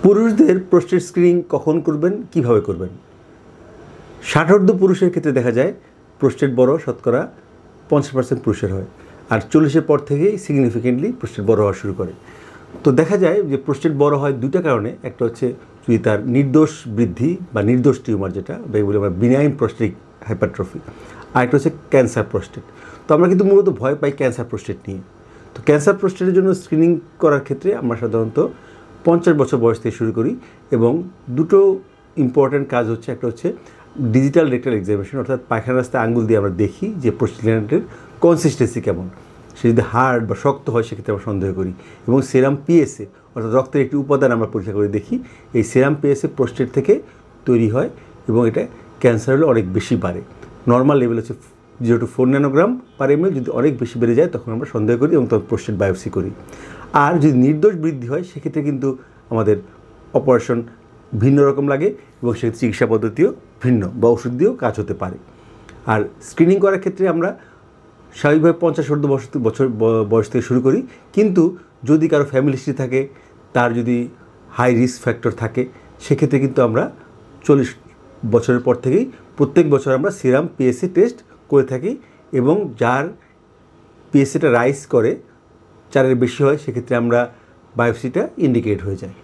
পুরুষদের prostate screening কখন করবেন, কিভাবে করবেন? 60 পুরুষের ক্ষেত্রে দেখা যায় প্রোস্টেট বড় শতকরা 50% পুরুষের হয়, আর 40-এর পর থেকেই সিগনিফিকেন্টলি প্রোস্টেট বড় হওয়া শুরু করে। তো দেখা যায় যে প্রোস্টেট বড় হয় দুইটা কারণে। একটা হচ্ছে যদি তার নির্দোষ বৃদ্ধি বা নির্দোষ টিউমার, যেটা বলে আমরা বিনাইন প্রোস্টেটিক হাইপারট্রফি, আর একটা হচ্ছে ক্যান্সার প্রোস্টেট। তো আমরা কিন্তু মূলত ভয় পাই ক্যান্সার প্রোস্টেট নিয়ে। তো ক্যান্সার প্রোস্টেটের জন্য স্ক্রিনিং করার ক্ষেত্রে আমরা সাধারণত 50 বছর বয়স থেকে শুরু করি, এবং দুটো ইম্পর্ট্যান্ট কাজ হচ্ছে, একটা হচ্ছে ডিজিটাল রেকটাল এক্সামিনেশন, অর্থাৎ পায়খানা রাস্তায় আঙ্গুল দিয়ে আমরা দেখি যে প্রোস্টেট গ্ল্যান্ডের কনসিস্টেন্সি কেমন। সে যদি হার্ড বা শক্ত হয় সেক্ষেত্রে আমরা সন্দেহ করি, এবং সেরাম পিএসএ অর্থাৎ রক্তের একটি উপাদান আমরা পরীক্ষা করে দেখি। এই সেরাম পিএসএ প্রোস্টেট থেকে তৈরি হয়, এবং এটা ক্যান্সার হলে অনেক বেশি বাড়ে। নর্মাল লেভেল হচ্ছে 0 to 4 ন্যানোগ্রাম পার এমএল, যদি অনেক বেশি বেড়ে যায় তখন আমরা সন্দেহ করি এবং তখন প্রোস্টেট বায়োপসি করি। আর যদি নির্দোষ বৃদ্ধি হয় সেক্ষেত্রে কিন্তু আমাদের অপারেশন ভিন্ন রকম লাগে, এবং সেক্ষেত্রে চিকিৎসা পদ্ধতিও ভিন্ন বা ওষুধ দিয়েও কাজ হতে পারে। আর স্ক্রিনিং করার ক্ষেত্রে আমরা স্বাভাবিকভাবে 50 বছর বয়স থেকে শুরু করি, কিন্তু যদি কারো ফ্যামিলি হিস্ট্রি থাকে, তার যদি হাই রিস্ক ফ্যাক্টর থাকে, সেক্ষেত্রে কিন্তু আমরা 40 বছরের পর থেকেই প্রত্যেক বছর আমরা সিরাম পিএসএ টেস্ট করে থাকি, এবং যার পিএসএটা রাইজ করে 4-এর বেশি হয় সেক্ষেত্রে আমরা বায়োপসিটা ইন্ডিকেট হয়ে যায়।